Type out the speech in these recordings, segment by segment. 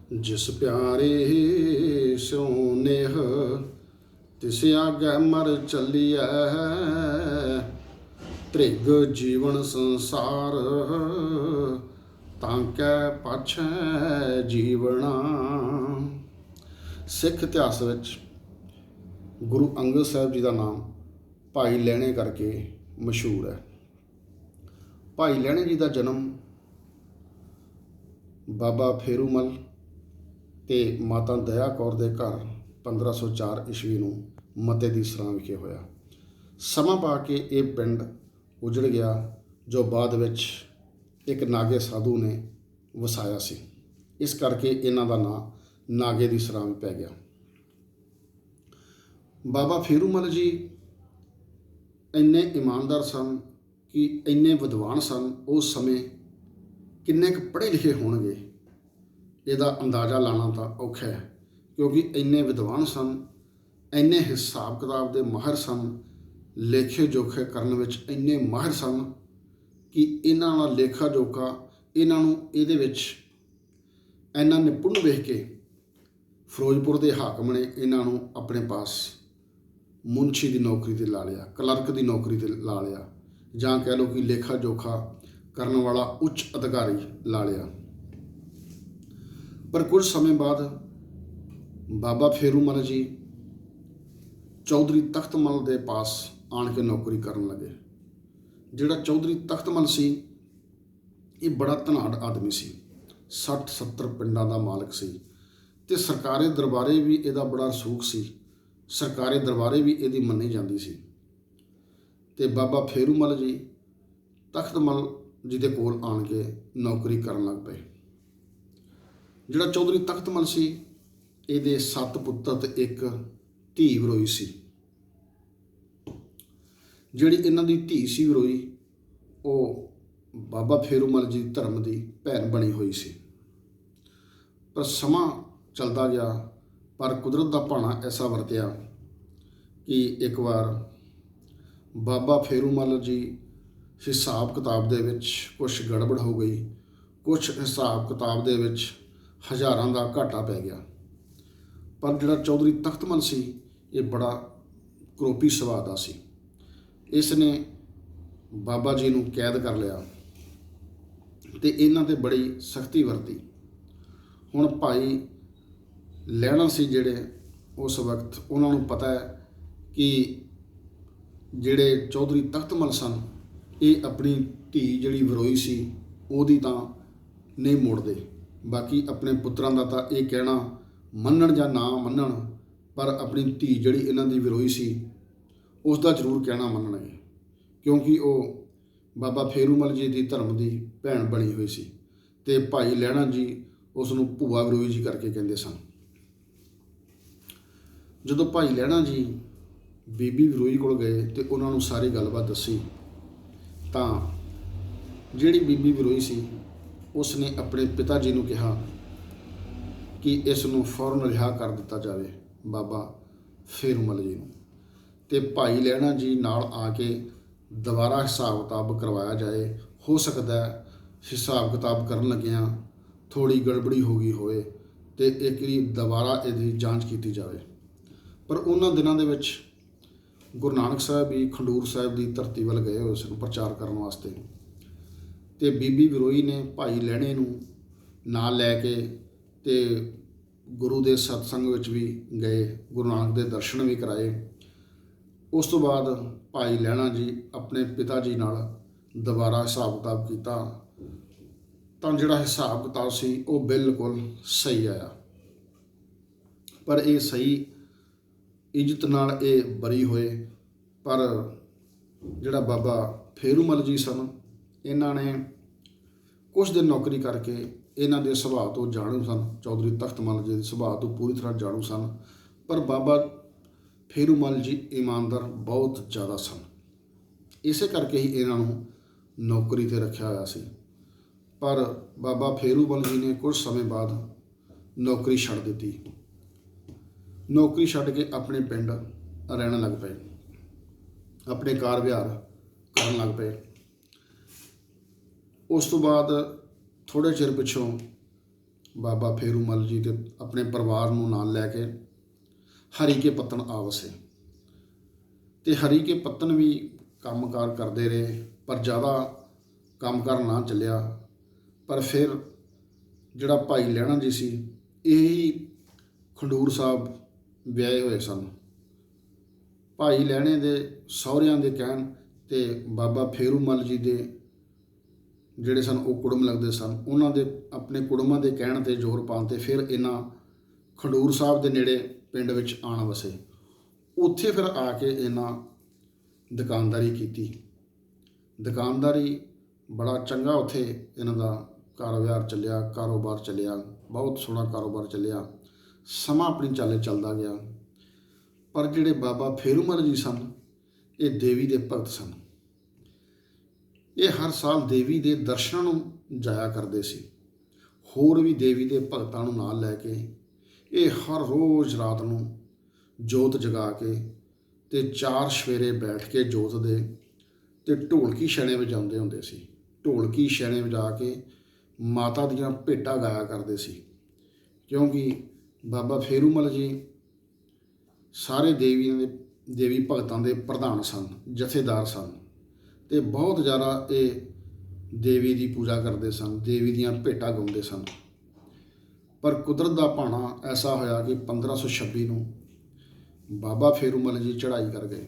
जिस प्यारे स्यों नेह तिस आगे मर चलिए। त्रिग जीवन संसार तांकै पाछै जीवना। सिख इतिहास ਵਿੱਚ ਗੁਰੂ ਅੰਗਦ ਸਾਹਿਬ ਜੀ ਦਾ ਨਾਮ ਭਾਈ ਲਹਿਣੇ ਕਰਕੇ ਮਸ਼ਹੂਰ ਹੈ। ਭਾਈ ਲਹਿਣੇ ਜੀ ਦਾ ਜਨਮ ਬਾਬਾ ਫੇਰੂਮਲ ਤੇ ਮਾਤਾ ਦਇਆ ਕੌਰ ਦੇ ਘਰ 1504 ਈਸਵੀ ਨੂੰ ਮਤੇ ਦੀ ਸਰਾਂ ਵਿਖੇ ਹੋਇਆ। ਸਮਾਂ ਪਾ ਕੇ ਇਹ ਪਿੰਡ ਉਜੜ ਗਿਆ, ਜੋ ਬਾਅਦ ਵਿੱਚ ਇੱਕ ਨਾਗੇ ਸਾਧੂ ਨੇ ਵਸਾਇਆ ਸੀ। ਇਸ ਕਰਕੇ ਇਹਨਾਂ ਦਾ ਨਾਂ ਨਾਗੇ ਦੀ ਸਰਾਂ ਪੈ ਗਿਆ। ਬਾਬਾ ਫੇਰੂਮਲ ਜੀ ਇੰਨੇ ਇਮਾਨਦਾਰ ਸਨ ਕਿ ਇੰਨੇ ਵਿਦਵਾਨ ਸਨ। ਉਸ ਸਮੇਂ ਕਿੰਨੇ ਕੁ ਪੜ੍ਹੇ ਲਿਖੇ ਹੋਣਗੇ ਇਹਦਾ ਅੰਦਾਜ਼ਾ ਲਾਉਣਾ ਤਾਂ ਔਖਾ ਹੈ, ਕਿਉਂਕਿ ਇੰਨੇ ਵਿਦਵਾਨ ਸਨ, ਇੰਨੇ ਹਿਸਾਬ ਕਿਤਾਬ ਦੇ ਮਾਹਿਰ ਸਨ, ਲੇਖੇ ਜੋਖੇ ਕਰਨ ਵਿੱਚ ਇੰਨੇ ਮਾਹਿਰ ਸਨ ਕਿ ਇਹਨਾਂ ਨਾਲ ਲੇਖਾ ਜੋਖਾ ਇਹਨਾਂ ਨੂੰ ਇਹਦੇ ਵਿੱਚ ਇੰਨਾ ਨਿਪੁੰਨ ਵੇਖ ਕੇ ਫਿਰੋਜ਼ਪੁਰ ਦੇ ਹਾਕਮ ਨੇ ਇਹਨਾਂ ਨੂੰ ਆਪਣੇ ਪਾਸ ਮੁਨਸ਼ੀ ਦੀ ਨੌਕਰੀ 'ਤੇ ਲਾ ਲਿਆ, ਕਲਰਕ ਦੀ ਨੌਕਰੀ 'ਤੇ ਲਾ ਲਿਆ, ਜਾਂ ਕਹਿ ਲਓ ਕਿ ਲੇਖਾ ਜੋਖਾ ਕਰਨ ਵਾਲਾ ਉੱਚ ਅਧਿਕਾਰੀ ਲਾ ਲਿਆ। ਪਰ ਕੁਝ ਸਮੇਂ ਬਾਅਦ ਬਾਬਾ ਫੇਰੂਮਲ ਜੀ ਚੌਧਰੀ ਤਖਤਮਲ ਦੇ ਪਾਸ ਆਣ ਕੇ ਨੌਕਰੀ ਕਰਨ ਲੱਗੇ। ਜਿਹੜਾ ਚੌਧਰੀ ਤਖਤਮਲ ਸੀ ਇਹ ਬੜਾ ਧਨਾਢ ਆਦਮੀ ਸੀ, 60-70 ਪਿੰਡਾਂ ਦਾ ਮਾਲਕ ਸੀ ਅਤੇ ਸਰਕਾਰੀ ਦਰਬਾਰੇ ਵੀ ਇਹਦਾ ਬੜਾ ਰਸੂਖ ਸੀ। ਸਰਕਾਰੀ ਦਰਬਾਰੇ ਵੀ ਇਹਦੀ ਮੰਨੀ ਜਾਂਦੀ ਸੀ। ਅਤੇ ਬਾਬਾ ਫੇਰੂਮਲ ਜੀ ਤਖਤਮਲ ਜੀ ਦੇ ਕੋਲ ਆਣ ਕੇ ਨੌਕਰੀ ਕਰਨ ਲੱਗ ਪਏ। ਜਿਹੜਾ ਚੌਧਰੀ ਤਖਤਮਲ ਸੀ ਇਹਦੇ 7 ਪੁੱਤਰ ਤੇ ਇੱਕ ਧੀ ਵਿਰੋਈ ਸੀ। ਜਿਹੜੀ ਇਹਨਾਂ ਦੀ ਧੀ ਸੀ ਵਿਰੋਈ, ਉਹ ਬਾਬਾ ਫੇਰੂਮਲ ਜੀ ਧਰਮ ਦੀ ਭੈਣ ਬਣੀ ਹੋਈ ਸੀ। ਪਰ ਸਮਾਂ ਚੱਲਦਾ ਗਿਆ, ਪਰ ਕੁਦਰਤ ਦਾ ਭਾਣਾ ਐਸਾ ਵਰਤਿਆ ਕਿ ਇੱਕ ਵਾਰ ਬਾਬਾ ਫੇਰੂਮਲ ਜੀ ਹਿਸਾਬ ਕਿਤਾਬ ਦੇ ਵਿੱਚ ਕੁਛ ਗੜਬੜ ਹੋ ਗਈ। ਕੁਛ ਹਿਸਾਬ ਕਿਤਾਬ ਦੇ ਵਿੱਚ ਹਜ਼ਾਰਾਂ ਦਾ ਘਾਟਾ ਪੈ ਗਿਆ। ਪਰ ਜਿਹੜਾ ਚੌਧਰੀ ਤਖਤਮਲ ਸੀ ਇਹ ਬੜਾ ਕਰੋਪੀ ਸੁਭਾਅ ਦਾ ਸੀ। ਇਸ ਨੇ ਬਾਬਾ ਜੀ ਨੂੰ ਕੈਦ ਕਰ ਲਿਆ ਅਤੇ ਇਹਨਾਂ 'ਤੇ ਬੜੀ ਸਖਤੀ ਵਰਤੀ। ਹੁਣ ਭਾਈ ਲਹਿਣਾ ਸੀ ਜਿਹੜੇ ਉਸ ਵਕਤ, ਉਹਨਾਂ ਨੂੰ ਪਤਾ ਹੈ ਕਿ ਜਿਹੜੇ ਚੌਧਰੀ ਤਖਤਮਲ ਸਨ ਇਹ ਆਪਣੀ ਧੀ ਜਿਹੜੀ ਵਿਰੋਈ ਸੀ ਉਹਦੀ ਤਾਂ ਨਹੀਂ ਮੋੜਦੇ, ਬਾਕੀ ਆਪਣੇ ਪੁੱਤਰਾਂ ਦਾ ਤਾਂ ਇਹ ਕਹਿਣਾ ਮੰਨਣ ਜਾਂ ਨਾ ਮੰਨਣ, ਪਰ ਆਪਣੀ ਧੀ ਜਿਹੜੀ ਇਹਨਾਂ ਦੀ ਵਿਰੋਈ ਸੀ ਉਸ ਦਾ ਜ਼ਰੂਰ ਕਹਿਣਾ ਮੰਨਣਗੇ, ਕਿਉਂਕਿ ਉਹ ਬਾਬਾ ਫੇਰੂਮਲ ਜੀ ਦੀ ਧਰਮ ਦੀ ਭੈਣ ਬਣੀ ਹੋਈ ਸੀ ਅਤੇ ਭਾਈ ਲਹਿਣਾ ਜੀ ਉਸ ਨੂੰ ਭੂਆ ਵਿਰੋਈ ਜੀ ਕਰਕੇ ਕਹਿੰਦੇ ਸਨ। ਜਦੋਂ ਭਾਈ ਲਹਿਣਾ ਜੀ ਬੀਬੀ ਵਿਰੋਈ ਕੋਲ ਗਏ ਅਤੇ ਉਹਨਾਂ ਨੂੰ ਸਾਰੀ ਗੱਲਬਾਤ ਦੱਸੀ, ਤਾਂ ਜਿਹੜੀ ਬੀਬੀ ਵਿਰੋਈ ਸੀ ਉਸ ਨੇ ਆਪਣੇ ਪਿਤਾ ਜੀ ਨੂੰ ਕਿਹਾ ਕਿ ਇਸ ਨੂੰ ਫੌਰਨ ਰਿਹਾ ਕਰ ਦਿੱਤਾ ਜਾਵੇ, ਬਾਬਾ ਫੇਰੂਮਲ ਜੀ ਨੂੰ, ਅਤੇ ਭਾਈ ਲਹਿਣਾ ਜੀ ਨਾਲ ਆ ਕੇ ਦੁਬਾਰਾ ਹਿਸਾਬ ਕਿਤਾਬ ਕਰਵਾਇਆ ਜਾਏ। ਹੋ ਸਕਦਾ ਹਿਸਾਬ ਕਿਤਾਬ ਕਰਨ ਲੱਗਿਆਂ ਥੋੜ੍ਹੀ ਗੜਬੜੀ ਹੋ ਗਈ ਹੋਵੇ ਅਤੇ ਇੱਕ ਵਾਰੀ ਦੁਬਾਰਾ ਇਹਦੀ ਜਾਂਚ ਕੀਤੀ ਜਾਵੇ। ਪਰ ਉਹਨਾਂ ਦਿਨਾਂ ਦੇ ਵਿੱਚ ਗੁਰੂ ਨਾਨਕ ਸਾਹਿਬ ਵੀ ਖਡੂਰ ਸਾਹਿਬ ਦੀ ਧਰਤੀ ਵੱਲ ਗਏ ਹੋਏ ਸਨ ਪ੍ਰਚਾਰ ਕਰਨ ਵਾਸਤੇ, ਅਤੇ ਬੀਬੀ ਵਿਰੋਈ ਨੇ ਭਾਈ ਲਹਿਣੇ ਨੂੰ ਨਾਲ ਲੈ ਕੇ ਅਤੇ ਗੁਰੂ ਦੇ ਸਤਸੰਗ ਵਿੱਚ ਵੀ ਗਏ, ਗੁਰੂ ਨਾਨਕ ਦੇ ਦਰਸ਼ਨ ਵੀ ਕਰਾਏ। ਉਸ ਤੋਂ ਬਾਅਦ ਭਾਈ ਲਹਿਣਾ ਜੀ ਆਪਣੇ ਪਿਤਾ ਜੀ ਨਾਲ ਦੁਬਾਰਾ ਹਿਸਾਬ ਕਿਤਾਬ ਕੀਤਾ, ਤਾਂ ਜਿਹੜਾ ਹਿਸਾਬ ਕਿਤਾਬ ਸੀ ਉਹ ਬਿਲਕੁਲ ਸਹੀ ਆਇਆ। ਪਰ ਇਹ ਸਹੀ ਇੱਜ਼ਤ ਨਾਲ ਇਹ ਬਰੀ ਹੋਏ। ਪਰ ਜਿਹੜਾ ਬਾਬਾ ਫੇਰੂਮਲ ਜੀ ਸਨ ਇਹਨਾਂ ਨੇ ਕੁਛ ਦਿਨ ਨੌਕਰੀ ਕਰਕੇ ਇਹਨਾਂ ਦੇ ਸੁਭਾਅ ਤੋਂ ਜਾਣੂ ਸਨ, ਚੌਧਰੀ ਤਖਤਮਲ ਜੀ ਦੇ ਸੁਭਾਅ ਤੋਂ ਪੂਰੀ ਤਰ੍ਹਾਂ ਜਾਣੂ ਸਨ। ਪਰ ਬਾਬਾ ਫੇਰੂਮਲ ਜੀ ਇਮਾਨਦਾਰ ਬਹੁਤ ਜ਼ਿਆਦਾ ਸਨ, ਇਸੇ ਕਰਕੇ ਹੀ ਇਹਨਾਂ ਨੂੰ ਨੌਕਰੀ 'ਤੇ ਰੱਖਿਆ ਹੋਇਆ ਸੀ। ਪਰ ਬਾਬਾ ਫੇਰੂਮਲ ਜੀ ਨੇ ਕੁਝ ਸਮੇਂ ਬਾਅਦ ਨੌਕਰੀ ਛੱਡ ਦਿੱਤੀ। ਨੌਕਰੀ ਛੱਡ ਕੇ ਆਪਣੇ ਪਿੰਡ ਰਹਿਣ ਲੱਗ ਪਏ, ਆਪਣੇ ਕਾਰ ਵਿਹਾਰ ਕਰਨ ਲੱਗ ਪਏ। ਉਸ ਤੋਂ ਬਾਅਦ ਥੋੜ੍ਹੇ ਚਿਰ ਪਿੱਛੋਂ ਬਾਬਾ ਫੇਰੂਮਲ ਜੀ ਤੇ ਆਪਣੇ ਪਰਿਵਾਰ ਨੂੰ ਨਾਲ ਲੈ ਕੇ ਹਰੀਕੇ ਪੱਤਨ ਆ ਵਸੇ। ਤੇ ਹਰੀਕੇ ਪੱਤਨ ਵੀ ਕੰਮਕਾਰ ਕਰਦੇ ਰਹੇ, ਪਰ ਜ਼ਿਆਦਾ ਕੰਮਕਾਰ ਨਾ ਚੱਲਿਆ। ਪਰ ਫਿਰ ਜਿਹੜਾ ਭਾਈ ਲਹਿਣਾ ਜੀ ਸੀ, ਇਹ ਹੀ ਖਡੂਰ ਸਾਹਿਬ ਵਿਆਹੇ ਹੋਏ ਸਨ। ਭਾਈ ਲਹਿਣੇ ਦੇ ਸਹੁਰਿਆਂ ਦੇ ਕਹਿਣ ਤੇ ਬਾਬਾ ਫੇਰੂਮਲ ਜੀ ਦੇ ਜਿਹੜੇ ਸਨ ਉਹ ਕੁੜਮ ਲੱਗਦੇ ਸਨ, ਉਹਨਾਂ ਦੇ ਆਪਣੇ ਕੁੜਮਾਂ ਦੇ ਕਹਿਣ 'ਤੇ ਜ਼ੋਰ ਪਾਉਣ 'ਤੇ ਫਿਰ ਇਹਨਾਂ ਖਡੂਰ ਸਾਹਿਬ ਦੇ ਨੇੜੇ ਪਿੰਡ ਵਿੱਚ ਆਣ ਵਸੇ। ਉੱਥੇ ਫਿਰ ਆ ਕੇ ਇਹਨਾਂ ਦੁਕਾਨਦਾਰੀ ਕੀਤੀ। ਦੁਕਾਨਦਾਰੀ ਬੜਾ ਚੰਗਾ ਉੱਥੇ ਇਹਨਾਂ ਦਾ ਕਾਰੋਬਾਰ ਚੱਲਿਆ, ਬਹੁਤ ਸੋਹਣਾ ਕਾਰੋਬਾਰ ਚੱਲਿਆ। ਸਮਾਂ ਆਪਣੀ ਚਾਲੇ ਚੱਲਦਾ ਗਿਆ। ਪਰ ਜਿਹੜੇ ਬਾਬਾ ਫੇਰੂਮਲ ਜੀ ਸਨ, ਇਹ ਦੇਵੀ ਦੇ ਭਗਤ ਸਨ। ਇਹ ਹਰ ਸਾਲ ਦੇਵੀ ਦੇ ਦਰਸ਼ਨਾਂ ਨੂੰ ਜਾਇਆ ਕਰਦੇ ਸੀ। ਹੋਰ ਵੀ ਦੇਵੀ ਦੇ ਭਗਤਾਂ ਨੂੰ ਨਾਲ ਲੈ ਕੇ ਇਹ ਹਰ ਰੋਜ਼ ਰਾਤ ਨੂੰ ਜੋਤ ਜਗਾ ਕੇ ਤੇ 4 ਸਵੇਰੇ ਬੈਠ ਕੇ ਜੋਤ ਦੇ ਤੇ ਢੋਲਕੀ ਛੈਣੇ ਵਜਾਉਂਦੇ ਹੁੰਦੇ ਸੀ। ਢੋਲਕੀ ਛੈਣੇ ਵਜਾ ਕੇ ਮਾਤਾ ਦੀਆਂ ਭੇਟਾਂ ਗਾਇਆ ਕਰਦੇ ਸੀ, ਕਿਉਂਕਿ ਬਾਬਾ ਫੇਰੂਮਲ ਜੀ ਸਾਰੇ ਦੇਵੀ ਭਗਤਾਂ ਦੇ ਪ੍ਰਧਾਨ ਸਨ, ਜਥੇਦਾਰ ਸਨ, ਤੇ ਬਹੁਤ ਜ਼ਿਆਦਾ ਇਹ ਦੇਵੀ ਦੀ ਪੂਜਾ ਕਰਦੇ ਸਨ, ਦੇਵੀ ਦੀਆਂ ਭੇਟਾਂ ਗਾਉਂਦੇ ਸਨ। ਪਰ ਕੁਦਰਤ ਦਾ ਭਾਣਾ ਐਸਾ ਹੋਇਆ ਕਿ 1526 ਨੂੰ ਬਾਬਾ ਫੇਰੂਮਲ ਜੀ ਚੜ੍ਹਾਈ ਕਰ ਗਏ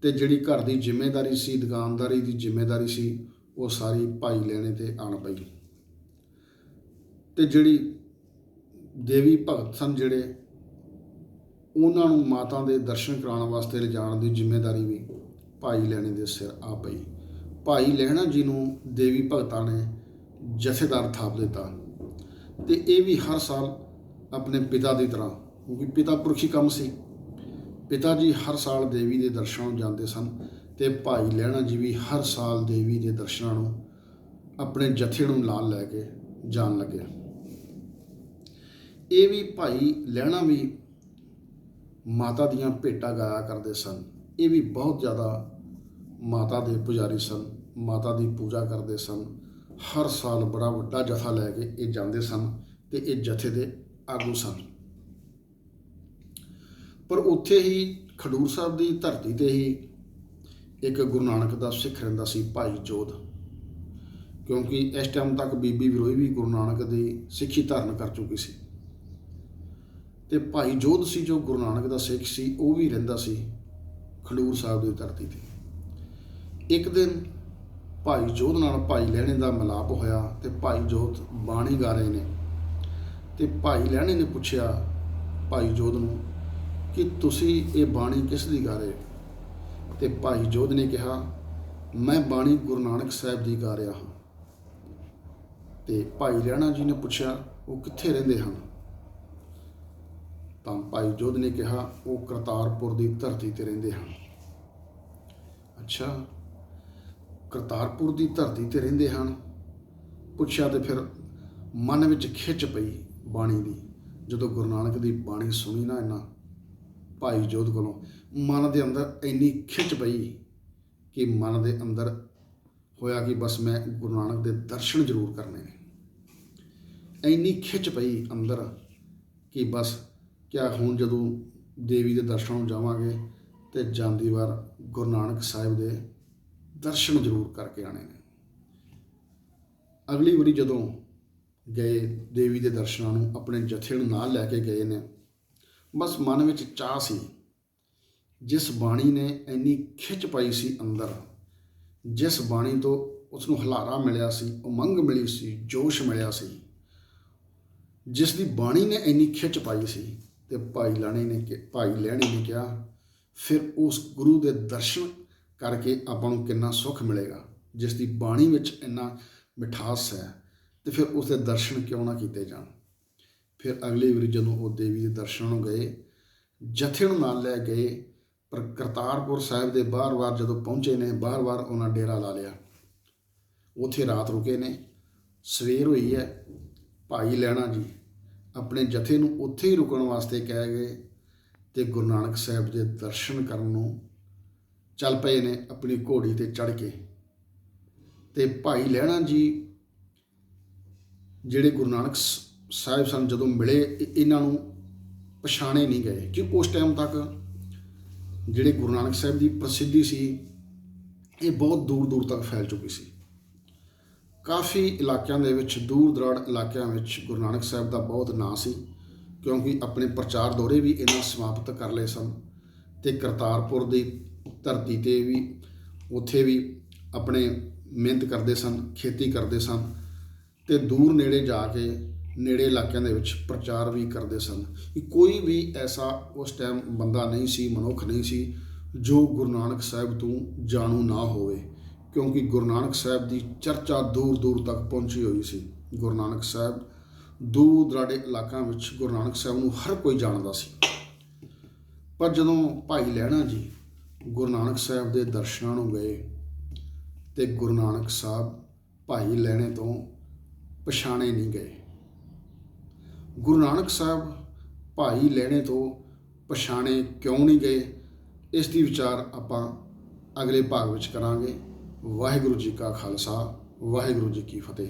ਤੇ ਜਿਹੜੀ ਘਰ ਦੀ ਜ਼ਿੰਮੇਵਾਰੀ ਸੀ, ਦੁਕਾਨਦਾਰੀ ਦੀ ਜ਼ਿੰਮੇਵਾਰੀ ਸੀ, ਉਹ ਸਾਰੀ ਭਾਈ ਲਹਿਣੇ ਤੇ ਆਣ ਪਈ। ਤੇ ਜਿਹੜੀ ਦੇਵੀ ਭਗਤ ਸਨ, ਜਿਹੜੇ ਉਹਨਾਂ ਨੂੰ ਮਾਤਾ ਦੇ ਦਰਸ਼ਨ ਕਰਾਉਣ ਵਾਸਤੇ ਲਿਜਾਣ ਦੀ ਜ਼ਿੰਮੇਵਾਰੀ ਵੀ ਭਾਈ ਲਹਿਣੇ ਦੇ ਸਿਰ ਆ ਪਈ। ਭਾਈ ਲਹਿਣਾ ਜੀ ਨੂੰ ਦੇਵੀ ਭਗਤਾਂ ਨੇ ਜਥੇਦਾਰ ਥਾਪ ਦਿੱਤਾ ਤੇ ਇਹ ਵੀ ਹਰ ਸਾਲ ਆਪਣੇ ਪਿਤਾ ਦੀ ਤਰ੍ਹਾਂ, ਕਿਉਂਕਿ ਪਿਤਾ ਪੁਰਖੀ ਕੰਮ ਸੀ, ਪਿਤਾ ਜੀ ਹਰ ਸਾਲ ਦੇਵੀ ਦੇ ਦਰਸ਼ਨਾਂ ਨੂੰ ਜਾਂਦੇ ਸਨ ਤੇ ਭਾਈ ਲਹਿਣਾ ਜੀ ਵੀ ਹਰ ਸਾਲ ਦੇਵੀ ਦੇ ਦਰਸ਼ਨਾਂ ਨੂੰ ਆਪਣੇ ਜਥੇ ਨੂੰ ਨਾਲ ਲੈ ਕੇ ਜਾਣ ਲੱਗੇ। ਇਹ ਵੀ ਭਾਈ ਲਹਿਣਾ ਵੀ ਮਾਤਾ ਦੀਆਂ ਭੇਟਾਂ ਗਾਇਆ ਕਰਦੇ ਸਨ। ਇਹ ਵੀ ਬਹੁਤ ਜ਼ਿਆਦਾ ਮਾਤਾ ਦੇ ਪੁਜਾਰੀ ਸਨ, ਮਾਤਾ ਦੀ ਪੂਜਾ ਕਰਦੇ ਸਨ। ਹਰ ਸਾਲ ਬੜਾ ਵੱਡਾ ਜਥਾ ਲੈ ਕੇ ਇਹ ਜਾਂਦੇ ਸਨ ਤੇ ਇਹ ਜਥੇ ਦੇ ਆਗੂ ਸਨ। ਪਰ ਉੱਥੇ ਹੀ ਖਡੂਰ ਸਾਹਿਬ ਦੀ ਧਰਤੀ 'ਤੇ ਹੀ ਇੱਕ ਗੁਰੂ ਨਾਨਕ ਦਾ ਸਿੱਖ ਰਹਿੰਦਾ ਸੀ, ਭਾਈ ਜੋਧ, ਕਿਉਂਕਿ ਇਸ ਟਾਈਮ ਤੱਕ ਬੀਬੀ ਵਿਰੋਈ ਵੀ ਗੁਰੂ ਨਾਨਕ ਦੀ ਸਿੱਖੀ ਧਾਰਨ ਕਰ ਚੁੱਕੀ ਸੀ। ਤੇ ਭਾਈ ਜੋਧ ਸੀ ਜੋ ਗੁਰੂ ਨਾਨਕ ਦਾ ਸਿੱਖ ਸੀ, ਉਹ ਵੀ ਰਹਿੰਦਾ ਸੀ ਖਡੂਰ ਸਾਹਿਬ ਦੀ ਧਰਤੀ 'ਤੇ। ਇੱਕ ਦਿਨ ਭਾਈ ਜੋਧ ਨਾਲ ਭਾਈ ਲਹਿਣੇ ਦਾ ਮਿਲਾਪ ਹੋਇਆ ਤੇ ਭਾਈ ਜੋਧ ਬਾਣੀ ਗਾ ਰਹੇ ਨੇ ਤੇ ਭਾਈ ਲਹਿਣੇ ਨੇ ਪੁੱਛਿਆ ਭਾਈ ਜੋਧ ਨੂੰ ਕਿ ਤੁਸੀਂ ਇਹ ਬਾਣੀ ਕਿਸ ਦੀ ਗਾ ਰਹੇ? ਤੇ ਭਾਈ ਜੋਧ ਨੇ ਕਿਹਾ, ਮੈਂ ਬਾਣੀ ਗੁਰੂ ਨਾਨਕ ਸਾਹਿਬ ਦੀ ਗਾ ਰਿਹਾ ਹਾਂ। ਤੇ ਭਾਈ ਲਹਿਣਾ ਜੀ ਨੇ ਪੁੱਛਿਆ, ਉਹ ਕਿੱਥੇ ਰਹਿੰਦੇ ਹਨ? ਤਾਂ ਭਾਈ ਜੋਧ ਨੇ ਕਿਹਾ, ਉਹ ਕਰਤਾਰਪੁਰ ਦੀ ਧਰਤੀ 'ਤੇ ਰਹਿੰਦੇ ਹਨ। ਅੱਛਾ, ਕਰਤਾਰਪੁਰ ਦੀ ਧਰਤੀ 'ਤੇ ਰਹਿੰਦੇ ਹਨ? ਪੁੱਛਿਆ ਤੇ ਫਿਰ ਮਨ ਵਿੱਚ ਖਿੱਚ ਪਈ ਬਾਣੀ ਦੀ। ਜਦੋਂ ਗੁਰੂ ਨਾਨਕ ਦੀ ਬਾਣੀ ਸੁਣੀ ਨਾ ਇਹਨਾਂ ਭਾਈ ਜੋਧ ਕੋਲੋਂ, ਮਨ ਦੇ ਅੰਦਰ ਇੰਨੀ ਖਿੱਚ ਪਈ ਕਿ ਮਨ ਦੇ ਅੰਦਰ ਹੋਇਆ ਕਿ ਬਸ ਮੈਂ ਗੁਰੂ ਨਾਨਕ ਦੇ ਦਰਸ਼ਨ ਜ਼ਰੂਰ ਕਰਨੇ ਨੇ। ਇੰਨੀ ਖਿੱਚ ਪਈ ਅੰਦਰ ਕਿ ਬਸ ਕਿਆ ਹੁਣ ਜਦੋਂ ਦੇਵੀ ਦੇ ਦਰਸ਼ਨਾਂ ਨੂੰ ਜਾਵਾਂਗੇ ਤੇ ਜਾਂਦੀ ਵਾਰ ਗੁਰੂ ਨਾਨਕ ਸਾਹਿਬ ਦੇ ਦਰਸ਼ਨ ਜ਼ਰੂਰ ਕਰਕੇ ਆਣੇ ਨੇ। ਅਗਲੀ ਵਾਰੀ ਜਦੋਂ ਗਏ ਦੇਵੀ ਦੇ ਦਰਸ਼ਨਾਂ ਨੂੰ, ਆਪਣੇ ਜਥੇ ਨੂੰ ਨਾਲ ਲੈ ਕੇ ਗਏ ਨੇ, ਬਸ ਮਨ ਵਿੱਚ ਚਾਹ ਸੀ। ਜਿਸ ਬਾਣੀ ਨੇ ਇੰਨੀ ਖਿੱਚ ਪਾਈ ਸੀ ਅੰਦਰ, ਜਿਸ ਬਾਣੀ ਤੋਂ ਉਸ ਨੂੰ ਹੁਲਾਰਾ ਮਿਲਿਆ ਸੀ, ਉਮੰਗ ਮਿਲੀ ਸੀ, ਜੋਸ਼ ਮਿਲਿਆ ਸੀ, ਜਿਸ ਦੀ ਬਾਣੀ ਨੇ ਇੰਨੀ ਖਿੱਚ ਪਾਈ ਸੀ, ਤੇ ਭਾਈ ਲਹਿਣੇ ਨੇ ਕਿਹਾ, ਫਿਰ ਉਸ ਗੁਰੂ ਦੇ ਦਰਸ਼ਨ ਕਰਕੇ ਆਪਾਂ ਨੂੰ ਕਿੰਨਾ ਸੁੱਖ ਮਿਲੇਗਾ। ਜਿਸ ਦੀ ਬਾਣੀ ਵਿੱਚ ਇੰਨਾ ਮਿਠਾਸ ਹੈ ਤੇ ਫਿਰ ਉਸ ਦੇ ਦਰਸ਼ਨ ਕਿਉਂ ਨਾ ਕੀਤੇ ਜਾਣ। ਫਿਰ ਅਗਲੀ ਵਾਰੀ ਜਦੋਂ ਉਹ ਦੇਵੀ ਦੇ ਦਰਸ਼ਨਾਂ ਨੂੰ ਗਏ, ਜਥੇ ਨੂੰ ਨਾਲ ਲੈ ਗਏ, ਪਰ ਕਰਤਾਰਪੁਰ ਸਾਹਿਬ ਦੇ ਬਾਹਰ ਜਦੋਂ ਪਹੁੰਚੇ ਨੇ, ਬਾਹਰ ਉਹਨਾਂ ਡੇਰਾ ਲਾ ਲਿਆ। ਉੱਥੇ ਰਾਤ ਰੁਕੇ ਨੇ। ਸਵੇਰ ਹੋਈ ਹੈ, ਭਾਈ ਲਹਿਣਾ ਜੀ ਆਪਣੇ ਜਥੇ ਨੂੰ ਉੱਥੇ ਹੀ ਰੁਕਣ ਵਾਸਤੇ ਕਹਿ ਗਏ ਤੇ ਗੁਰੂ ਨਾਨਕ ਸਾਹਿਬ ਦੇ ਦਰਸ਼ਨ ਕਰਨ ਨੂੰ ਚੱਲ ਪਏ ਨੇ ਆਪਣੀ ਘੋੜੀ 'ਤੇ ਚੜ੍ਹ ਕੇ। ਤੇ ਭਾਈ ਲਹਿਣਾ ਜੀ ਜਿਹੜੇ ਗੁਰੂ ਨਾਨਕ ਸਾਹਿਬ ਸਨ ਜਦੋਂ ਮਿਲੇ ਇਹਨਾਂ ਨੂੰ ਪਛਾਣੇ ਨਹੀਂ ਗਏ, ਕਿ ਉਸ ਟਾਈਮ ਤੱਕ ਜਿਹੜੇ ਗੁਰੂ ਨਾਨਕ ਸਾਹਿਬ ਦੀ ਪ੍ਰਸਿੱਧੀ ਸੀ ਇਹ ਬਹੁਤ ਦੂਰ ਦੂਰ ਤੱਕ ਫੈਲ ਚੁੱਕੀ ਸੀ। ਕਾਫੀ ਇਲਾਕਿਆਂ ਦੇ ਵਿੱਚ, ਦੂਰ ਦਰਾੜ ਇਲਾਕਿਆਂ ਵਿੱਚ ਗੁਰੂ ਨਾਨਕ ਸਾਹਿਬ ਦਾ ਬਹੁਤ ਨਾਂ ਸੀ, ਕਿਉਂਕਿ ਆਪਣੇ ਪ੍ਰਚਾਰ ਦੌਰੇ ਵੀ ਇਹਨਾਂ ਸਮਾਪਤ ਕਰ ਲਏ ਸਨ ਅਤੇ ਕਰਤਾਰਪੁਰ ਦੀ ਧਰਤੀ 'ਤੇ ਵੀ ਉੱਥੇ ਵੀ ਆਪਣੇ ਮਿਹਨਤ ਕਰਦੇ ਸਨ, ਖੇਤੀ ਕਰਦੇ ਸਨ ਅਤੇ ਦੂਰ ਨੇੜੇ ਜਾ ਕੇ ਨੇੜੇ ਇਲਾਕਿਆਂ ਦੇ ਵਿੱਚ ਪ੍ਰਚਾਰ ਵੀ ਕਰਦੇ ਸਨ। ਕਿ ਕੋਈ ਵੀ ਐਸਾ ਉਸ ਟਾਈਮ ਬੰਦਾ ਨਹੀਂ ਸੀ, ਮਨੁੱਖ ਨਹੀਂ ਸੀ ਜੋ ਗੁਰੂ ਨਾਨਕ ਸਾਹਿਬ ਤੋਂ ਜਾਣੂ ਨਾ ਹੋਵੇ, ਕਿਉਂਕਿ ਗੁਰੂ ਨਾਨਕ ਸਾਹਿਬ ਦੀ ਚਰਚਾ ਦੂਰ ਦੂਰ ਤੱਕ ਪਹੁੰਚੀ ਹੋਈ ਸੀ। ਗੁਰੂ ਨਾਨਕ ਸਾਹਿਬ ਦੂਰ ਦਰਾਡੇ ਇਲਾਕਿਆਂ ਵਿੱਚ ਗੁਰੂ ਨਾਨਕ ਸਾਹਿਬ ਨੂੰ ਹਰ ਕੋਈ ਜਾਣਦਾ ਸੀ। ਪਰ ਜਦੋਂ ਭਾਈ ਲਹਿਣਾ ਜੀ ਗੁਰੂ ਨਾਨਕ ਸਾਹਿਬ ਦੇ ਦਰਸ਼ਨਾਂ ਨੂੰ ਗਏ ਤੇ ਗੁਰੂ ਨਾਨਕ ਸਾਹਿਬ ਭਾਈ ਲਹਿਣੇ ਤੋਂ ਪਛਾਣੇ ਨਹੀਂ ਗਏ। ਗੁਰੂ ਨਾਨਕ ਸਾਹਿਬ ਭਾਈ ਲਹਿਣੇ ਤੋਂ ਪਛਾਣੇ ਕਿਉਂ ਨਹੀਂ ਗਏ, ਇਸ ਦੀ ਵਿਚਾਰ ਆਪਾਂ ਅਗਲੇ ਭਾਗ ਵਿੱਚ ਕਰਾਂਗੇ। ਵਾਹਿਗੁਰੂ ਜੀ ਕਾ ਖਾਲਸਾ, ਵਾਹਿਗੁਰੂ ਜੀ ਕੀ ਫਤਿਹ।